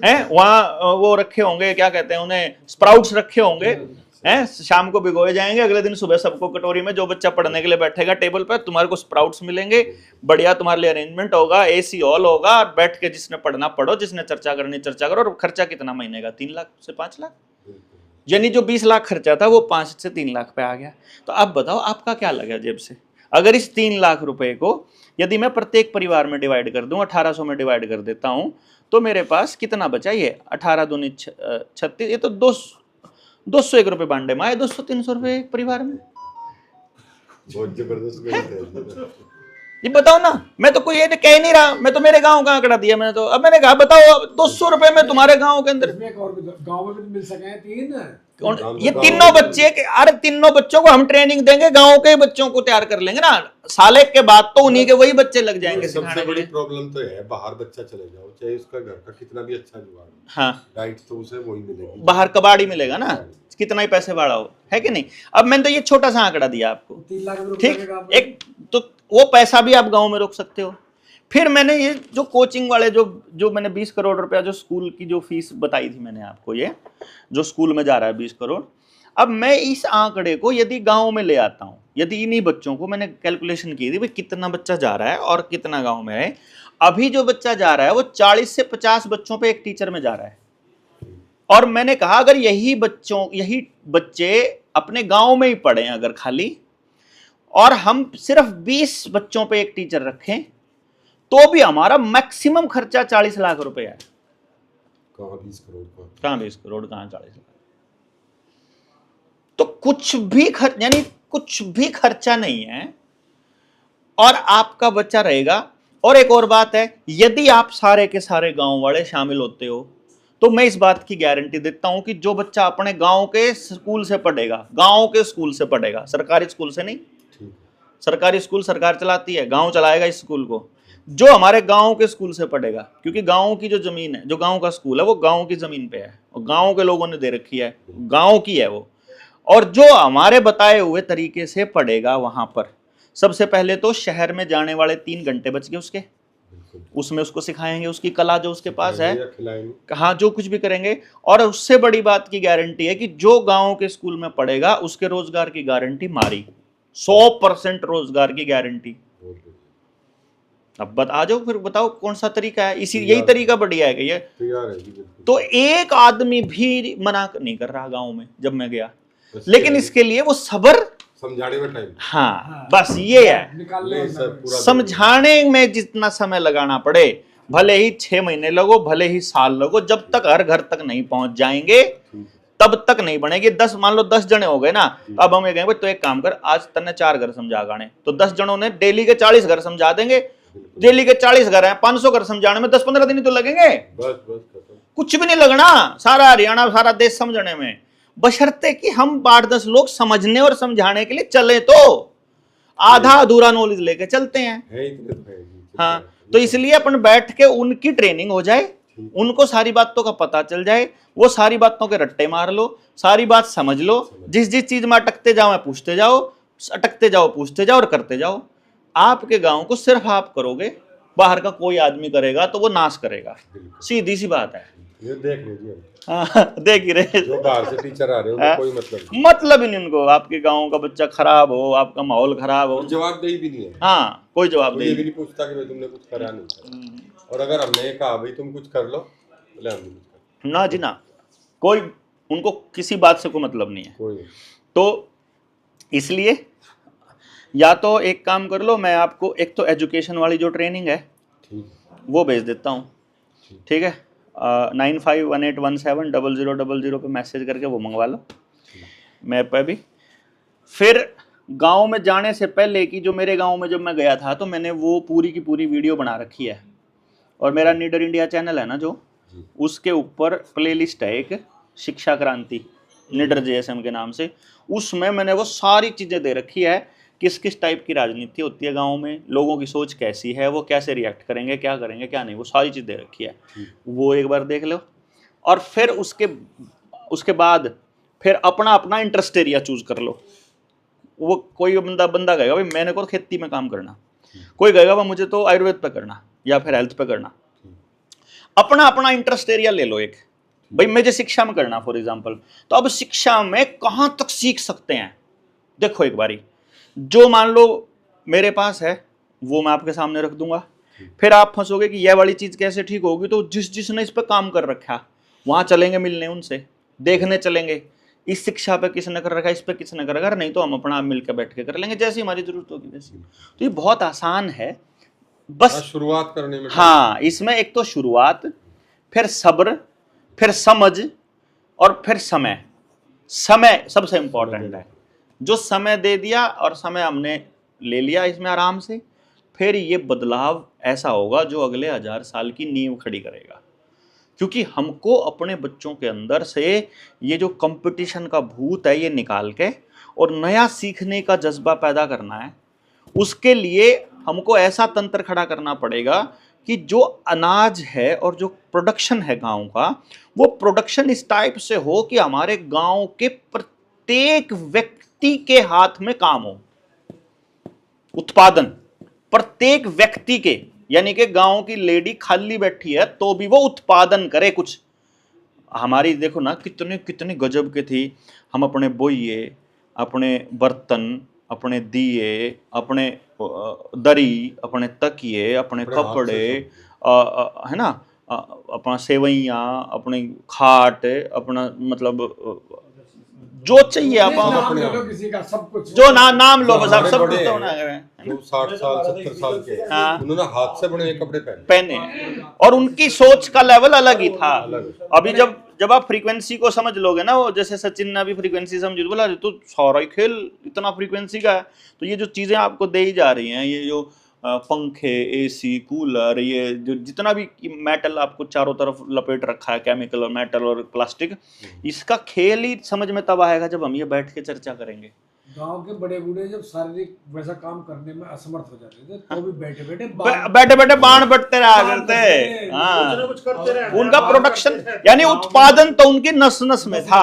है वहां, वो रखे होंगे, क्या कहते हैं उन्हें, स्प्राउट्स रखे होंगे हैं, शाम को भिगोए जाएंगे, अगले दिन सुबह सबको कटोरी में, जो बच्चा पढ़ने के लिए बैठेगा टेबल पर, तुम्हारे को स्प्राउट्स मिलेंगे, बढ़िया तुम्हारे लिए अरेंजमेंट होगा, एसी हॉल होगा, बैठ के जिसने पढ़ना पढ़ो, जिसने चर्चा करनी चर्चा करो। और खर्चा कितना महीने का? 3 लाख से 5 लाख, यानी जो 20 लाख खर्चा था वो 5 से 3 लाख पे आ गया। तो अब बताओ आपका क्या लगा जेब से? अगर इस 3 लाख रुपए को यदि मैं प्रत्येक परिवार में डिवाइड कर दूं, 1800 में डिवाइड कर देता हूं, तो मेरे पास कितना बचा? ये 18 दूनी 36, ये तो 201 रुपए बांडे में आए, 200-300 रुपए एक परिवार में। बहुत जबरदस्त गणित है। ये बताओ ना, मैं तो कोई ये कह नहीं रहा, मैं तो मेरे गांव का आंकड़ा दिया मैंने तो। अब मैंने कहा बताओ 200 रुपए में तुम्हारे गांव के अंदर इसमें एक और भी गांव में भी मिल सके हैं 3। ये तीनों बच्चे के, अरे तीनों बच्चों को हम ट्रेनिंग देंगे, गांव के बच्चों को तैयार कर लेंगे ना, साल के बाद तो उन्हीं के वही बच्चे लग जाएंगे सबसे सिखाने के बड़ी लिए। प्रॉब्लम तो है, बाहर बच्चा चले जाओ, चाहे उसका घर का कितना भी अच्छा जुगाड़ हो, हाँ, डाइट तो उसे वही मिलेगी, बाहर कबाड़ी मिलेगा ना, कितना ही पैसे बढ़ा हो, है कि नहीं। अब मैंने तो ये छोटा सा आंकड़ा दिया आपको, 3 लाख रुपए ठीक, के काम में। एक तो वो पैसा भी आप गांव में रोक सकते हो। फिर मैंने ये जो कोचिंग वाले जो मैंने 20 करोड़ रुपया जो स्कूल की जो फीस बताई थी मैंने आपको, ये जो स्कूल में जा रहा है 20 करोड़, अब मैं इस आंकड़े को यदि गांव में ले आता हूं, यदि इन्हीं बच्चों को मैंने कैलकुलेशन की थी भाई कितना बच्चा जा रहा है और कितना गांव में है, अभी जो बच्चा जा रहा है वो 40 से 50 बच्चों पे एक टीचर में जा रहा है। और मैंने कहा अगर यही बच्चे अपने गांव में ही पढ़े अगर खाली, और हम सिर्फ 20 बच्चों पे एक टीचर रखें, तो भी हमारा मैक्सिमम खर्चा 40 लाख रुपए है। कहाँ 20 करोड़ का, कहाँ 20 करोड़, कहाँ 40 लाख। तो कुछ भी खर्च, यानी कुछ भी खर्चा नहीं है और आपका बच्चा रहेगा। और एक और बात है, यदि आप सारे के सारे गांव वाले शामिल होते हो तो मैं इस बात की गारंटी देता हूं कि जो बच्चा अपने गांव के स्कूल से पढ़ेगा, गांव के स्कूल से पढ़ेगा, सरकारी स्कूल से नहीं, सरकारी स्कूल सरकार चलाती है, गांव चलाएगा इस स्कूल को, जो हमारे गांव के स्कूल से पढ़ेगा, क्योंकि गांव की जो जमीन है, जो गांव का स्कूल है वो गांव की जमीन पे है और गांव के लोगों ने दे रखी है, गांव की है वो, और जो हमारे बताए हुए तरीके से पढ़ेगा वहां पर, सबसे पहले तो शहर में जाने वाले 3 घंटे बच गए उसके, उसमें उसको सिखाएंगे उसकी कला जो उसके पास है, हाँ जो कुछ भी करेंगे। और उससे बड़ी बात की गारंटी है कि जो गांव के स्कूल में पढ़ेगा उसके रोजगार की गारंटी मारी, 100% रोजगार की गारंटी। अब बता जाओ, फिर बताओ कौन सा तरीका है, यही तरीका बढ़िया है कि ये तो एक आदमी भी मना नहीं कर रहा गांव में जब मैं गया, लेकिन इसके लिए वो सब्र समझाने में टाइम, हाँ बस ये है, समझाने में जितना समय लगाना पड़े, भले ही 6 महीने लगो, भले ही साल लगो, जब तक हर घर तक नहीं पहुंच जाएंगे तब तक नहीं बनेगी। 10 मान लो 10 जने हो गए ना, अब हम ये कहेंगे तो एक काम कर, आज तने 4 घर समझा गाने, तो 10 जनों ने डेली के 40 घर समझा देंगे, डेली के 40 घर हैं, 500 घर समझाने में 10-15 दिन ही तो लगेंगे, कुछ भी नहीं लगना सारा हरियाणा सारा देश समझने में, बशर्ते कि हम 8-10 लोग समझने और समझाने के लिए चले, तो आधा अधूरा नॉलेज लेके चलते हैं। हाँ, तो इसलिए अपन बैठ के उनकी ट्रेनिंग हो जाए, उनको सारी बातों का पता चल जाए, वो सारी बातों के रट्टे मार लो, सारी बात समझ लो, जिस चीज में अटकते जाओ पूछते जाओ, अटकते जाओ पूछते जाओ और करते जाओ। आपके गांव को सिर्फ आप करोगे, बाहर का कोई आदमी करेगा तो वो नाश करेगा, सीधी सी बात है। ये देख लीजिए, हाँ देख ही रहे, जो बाहर से टीचर आ रहे हैं कोई मतलब ही नहीं उनको, आपके गांव का बच्चा खराब हो, आपका माहौल खराब हो, जवाबदेही भी नहीं है। हाँ कोई जवाबदेही भी नहीं पूछता कि भाई तुमने कुछ करा नहीं, और अगर हमने कहा भाई तुम कुछ कर लो, बोले हम भी कुछ कर, ना जी ना, कोई उनको किसी बात से कोई मतलब नहीं है कोई। तो इसलिए या तो एक काम कर लो, मैं आपको एक तो एजुकेशन वाली जो ट्रेनिंग है वो भेज देता हूँ, ठीक है, 9518170000 पे मैसेज करके वो मंगवा लो मेरे पे भी। फिर गांव में जाने से पहले कि जो मेरे गांव में जब मैं गया था तो मैंने वो पूरी की पूरी वीडियो बना रखी है, और मेरा नीडर इंडिया चैनल है ना जो, उसके ऊपर प्लेलिस्ट है एक शिक्षा क्रांति नीडर JSM के नाम से, उसमें मैंने वो सारी चीज़ें दे रखी है, किस किस टाइप की राजनीति होती है गांव में, लोगों की सोच कैसी है, वो कैसे रिएक्ट करेंगे, क्या करेंगे क्या नहीं, वो सारी चीज़ दे रखी है, वो एक बार देख लो। और फिर उसके बाद फिर अपना अपना इंटरेस्ट एरिया चूज कर लो। वो कोई बंदा कहेगा भाई मैंने को खेती में काम करना, कोई कहेगा भाई मुझे तो आयुर्वेद पे करना या फिर हेल्थ पे करना, अपना अपना इंटरेस्ट एरिया ले लो एक, भाई मुझे शिक्षा में करना फॉर एग्जाम्पल, तो अब शिक्षा में कहाँ तक सीख सकते हैं देखो एक बारी, जो मान लो मेरे पास है वो मैं आपके सामने रख दूंगा, फिर आप फंसोगे कि यह वाली चीज कैसे ठीक होगी, तो जिसने इस पर काम कर रखा वहां चलेंगे मिलने, उनसे देखने चलेंगे इस शिक्षा पे किसने कर रखा, इस पे किसने कर रखा, नहीं तो हम अपना मिलकर बैठ के कर लेंगे जैसी हमारी जरूरत होगी वैसी। तो ये बहुत आसान है, बस शुरुआत करने में। हाँ, इसमें एक तो शुरुआत, फिर सब्र, फिर समझ, और फिर समय सबसे इंपॉर्टेंट है। जो समय दे दिया और समय हमने ले लिया इसमें आराम से, फिर ये बदलाव ऐसा होगा जो अगले 1000 साल की नींव खड़ी करेगा। क्योंकि हमको अपने बच्चों के अंदर से ये जो कंपटीशन का भूत है ये निकाल के और नया सीखने का जज्बा पैदा करना है। उसके लिए हमको ऐसा तंत्र खड़ा करना पड़ेगा कि जो अनाज है और जो प्रोडक्शन है गांव का, वो प्रोडक्शन इस टाइप से हो कि हमारे गांव के प्रत्येक व्यक्ति के हाथ में काम हो। उत्पादन प्रत्येक व्यक्ति के, यानी कि गांव की लेडी खाली बैठी है तो भी वो उत्पादन करे कुछ। हमारी देखो ना कितने कितने गजब के थी। हम अपने बोइये, अपने बर्तन, अपने दिए, अपने दरी, अपने तकिए, अपने कपड़े, है ना, अपना सेवैयाँ, अपने खाट, अपना मतलब जो चाहिए आप नाम ले लो किसी का, सब कुछ जो नाम लो बस, आप सब कुछ तो ना करें। जो 60 साल 70 साल के हैं, हाँ। उन्होंने हाथ से बने हुए कपड़े पहने और उनकी सोच का लेवल अलग ही था। अभी जब आप फ्रीक्वेंसी को समझ लोगे ना, वो जैसे सचिन ने अभी फ्रीक्वेंसी समझी, बोला तो सारा ही खेल इतना फ्रीक्वेंसी का है। तो ये जो चीजें आपको दे ही जा रही हैं, ये जो पंखे, एसी, कूलर, ये जो जितना भी मेटल आपको चारों तरफ लपेट रखा है, केमिकल और मेटल और प्लास्टिक, इसका खेल ही समझ में तब आएगा जब हम ये बैठ के चर्चा करेंगे। गांव के बड़े बूढ़े जब शारीरिक वैसा काम करने में असमर्थ हो जाते थे तो भी बैठे बैठे बाण बटते रहा करते। हाँ, कुछ करते रहे। उनका प्रोडक्शन यानी उत्पादन तो उनकी नस नस में था,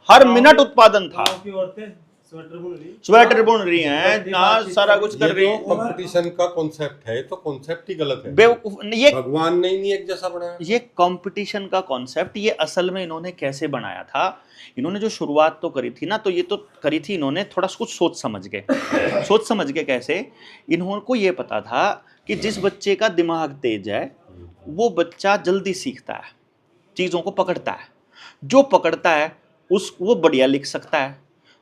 हर मिनट उत्पादन था। स्वेटर बुन रही हैं, सारा कुछ कर रही हैं। कंपटीशन का कॉन्सेप्ट है तो कॉन्सेप्ट ही गलत है। बेवकूफ ये भगवान ने ही नहीं एक जैसा बनाया। ये कंपटीशन का कॉन्सेप्ट ये असल में इन्होंने कैसे बनाया था? इन्होंने जो शुरुआत तो करी थी ना, तो ये तो करी थी इन्होंने थोड़ा कुछ सोच समझ के। सोच समझ के कैसे? इन्होंने ये पता था कि जिस बच्चे का दिमाग तेज है वो बच्चा जल्दी सीखता है, चीज़ों को पकड़ता है। जो पकड़ता है वो बढ़िया लिख सकता है,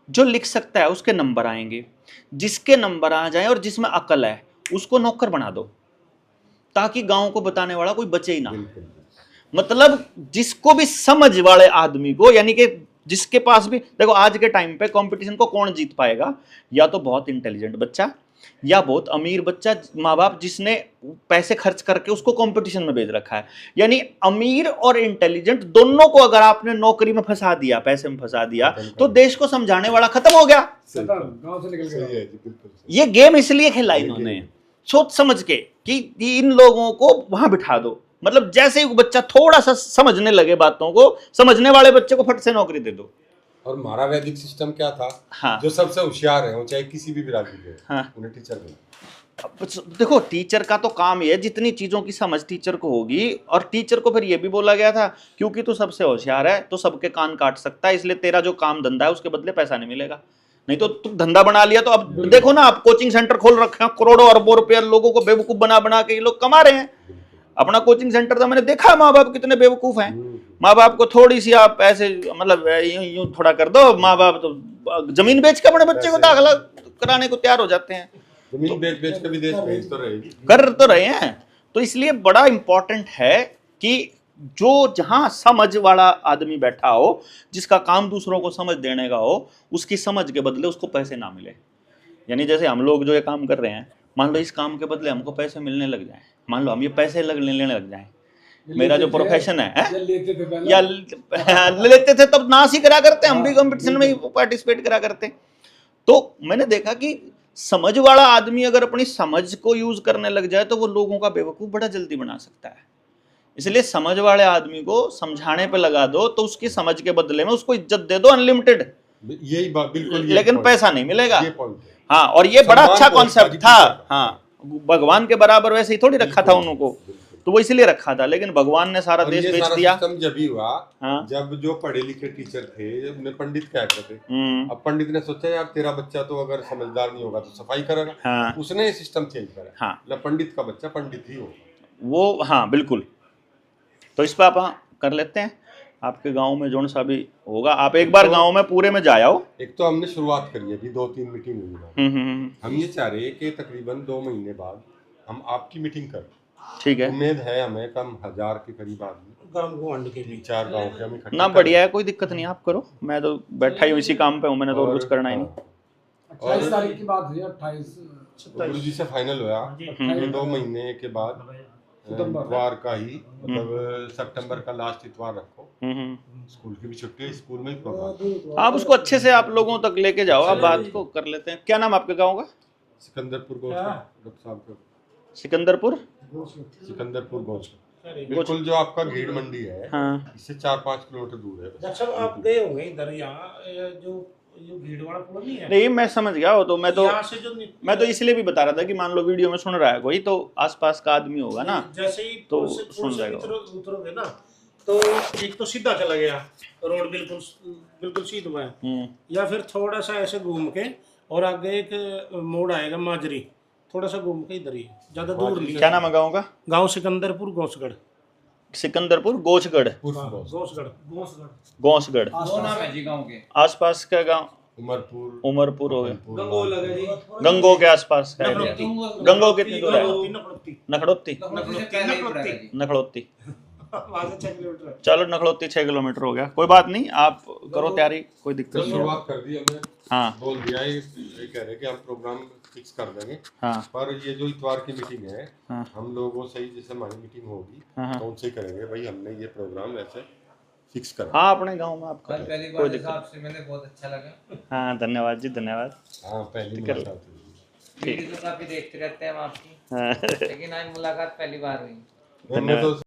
जो लिख सकता है उसके नंबर आएंगे, जिसके नंबर आ जाए और जिसमें अकल है उसको नौकर बना दो, ताकि गांव को बताने वाला कोई बचे ही ना। मतलब जिसको भी समझ वाले आदमी को, यानी कि जिसके पास भी, देखो आज के टाइम पे कंपटीशन को कौन जीत पाएगा? या तो बहुत इंटेलिजेंट बच्चा या बहुत अमीर बच्चा, माँ बाप जिसने पैसे खर्च करके उसको कंपटीशन में भेज रखा है। यानी अमीर और इंटेलिजेंट दोनों को अगर आपने नौकरी में फंसा दिया, पैसे में फंसा दिया, तो देश को समझाने वाला खत्म हो गया। गांव से निकल गया। ये गेम इसलिए खेला इन्होंने सोच समझ के कि इन लोगों को वहां बिठा दो। मतलब जैसे ही बच्चा थोड़ा सा समझने लगे बातों को, समझने वाले बच्चे को फट से नौकरी दे दो। और हमारा वैदिक सिस्टम क्या था? हाँ। जो सबसे होशियार है, वो चाहे किसी भी बिरादरी के, हाँ। उन्हें टीचर बना। देखो टीचर का तो काम ये है, जितनी चीजों की समझ टीचर को होगी। और टीचर को फिर ये भी बोला गया था, क्योंकि तू सबसे होशियार है तो सबके कान काट सकता है, इसलिए तेरा जो काम धंधा है उसके बदले पैसा नहीं मिलेगा। नहीं तो तुम धंधा बना लिया तो अब देखो ना, आप कोचिंग सेंटर खोल रखे हैं, करोड़ों अरबों रुपया लोगों को बेवकूफ बना बना के ये लोग कमा रहे हैं। अपना कोचिंग सेंटर था, मैंने देखा माँ बाप कितने बेवकूफ हैं। माँ बाप को थोड़ी सी आप ऐसे मतलब यूं थोड़ा कर दो, माँ बाप तो जमीन बेच के अपने बच्चे को दाखिला कराने को तैयार हो जाते हैं। जमीन बेच के विदेश भेज तो रहेगी, कर तो रहे हैं। तो इसलिए बड़ा इंपॉर्टेंट है कि जो जहां समझ वाला आदमी बैठा हो, जिसका काम दूसरों को समझ देने का हो, उसकी समझ के बदले उसको पैसे ना मिले। यानी जैसे हम लोग जो ये काम कर रहे हैं, मान लो इस काम के बदले हमको पैसे मिलने लग जाए, मान लो हम ये पैसे लेने लग जाए, मेरा जो प्रोफेशन है या लेते थे तब नाश ही करा करते, हम भी कंपटीशन में पार्टिसिपेट करा करते। तो मैंने देखा कि समझ वाला आदमी अगर अपनी समझ को यूज करने लग जाए तो वो लोगों का बेवकूफ बड़ा जल्दी बना सकता है। इसलिए समझ वाले आदमी को समझाने पे लगा दो, तो उसकी समझ के बदले में उसको इज्जत दे दो अनलिमिटेड। यही बात बिल्कुल, लेकिन पैसा नहीं मिलेगा। ये पॉइंट है। हाँ, और ये बड़ा अच्छा कॉन्सेप्ट था। हाँ, भगवान के बराबर वैसे ही थोड़ी रखा था उनको, तो वो इसलिए रखा था। लेकिन भगवान ने सारा देश बेच दिया। जब भी हुआ, हाँ। जब जो पढ़े लिखे टीचर थे उन्हें पंडित कहते थे। अब पंडित ने सोचा यार तेरा बच्चा तो अगर समझदार नहीं होगा तो सफाई करेगा। हाँ। उसने ये सिस्टम चेंज करा। हाँ। पंडित का बच्चा पंडित ही होगा वो। हाँ बिल्कुल। तो इस पर आप कर लेते हैं, आपके गांव में जो सा भी होगा, आप एक बार गांव में पूरे में जाओ। एक तो हमने शुरुआत करी है, अभी 2-3 मीटिंग हुई है। हम ये चाह रहे हैं कि तकरीबन 2 महीने बाद हम आपकी मीटिंग करें। ठीक है। उम्मीद है हमें कम 1000 के करीब आदमी गांव को वंड के 4 गांव के हम इकट्ठा ना। बढ़िया है, कोई दिक्कत नहीं, आप करो। मैं तो बैठा ही हूँ इसी काम पे हूँ, मैंने तो कुछ करना ही नहीं। 28 तारीख की बात हुई, 28 गुरु जी से फाइनल हुआ कि 2 महीने के बाद इतवार का ही मतलब सितंबर का लास्ट इतवार रखो, स्कूल की भी छुट्टी है, स्कूल में ही प्रोग्राम। आप उसको अच्छे से आप लोगों तक लेके जाओ, आप बात को कर लेते हैं। क्या नाम आपके गाँव का? सिकंदरपुर गोश्त, सिकंदरपुर सिकंदरपुर गोश्त बिल्कुल जो आपका घेड़ मंडी है, हाँ। इससे 4-5 किलोमीटर दूर है। डॉक्टर साहब आप गए होंगे इधर, यहाँ जो भीड़ वाला पुल नहीं है? नहीं मैं समझ गया वो तो, यहाँ से जो मैं तो इसलिए भी बता रहा था कि मान लो वीडियो में सुन रहा है कोई, तो आसपास का आदमी होगा ना, जैसे ही तो पुल से सुन जाएगा। उतरोगे ना तो एक तो सीधा चला गया रोड, बिल्कुल सीधा में, या फिर थोड़ा सा ऐसे घूम के और आगे एक मोड़ आएगा माजरी, थोड़ा सा घूम के इधर ही, ज्यादा दूर नहीं। क्या नाम है गाँव का? गांव सिकंदरपुर गोसगढ़। सिकंदरपुर गोचगढ़, गोसगढ़ गोसगढ़ वो नाम है जी गांव के। आसपास का गांव उमरपुर, उमरपुर हो गया, गंगो लगे जी, गंगो के आसपास का है। गंगो कितनी दूर है? नखड़ोती नखड़ोती, नखड़ोती। वहां से 6 किलोमीटर। चलो नखड़ोती 6 किलोमीटर हो गया, कोई बात नहीं, आप करो तैयारी, कोई दिक्कत तो नहीं है। शुरुआत कर दी हमने, हाँ बोल दिया ये कह रहे कि हम प्रोग्राम फिक्स कर देंगे, हाँ पर ये जो इतवार की मीटिंग है हाँ हम लोगों से ही, जैसे हमारी मीटिंग होगी हाँ। तो उनसे ही करेंगे, भाई हमने ये प्रोग्राम ऐसे फिक्स करा। हाँ अपने गांव में आप कल करो, पहली कोई बार दिक्कत आपसे मिले, बहुत अच्छा लगा। हाँ धन्यवाद जी, धन्यवाद। हाँ पहली ठीक है। मुलाकात हुई। वीडियो तो काफी देखते रहते हैं हम आपकी, हाँ लेकिन आज मुलाकात पहली बार हुई। मैं तो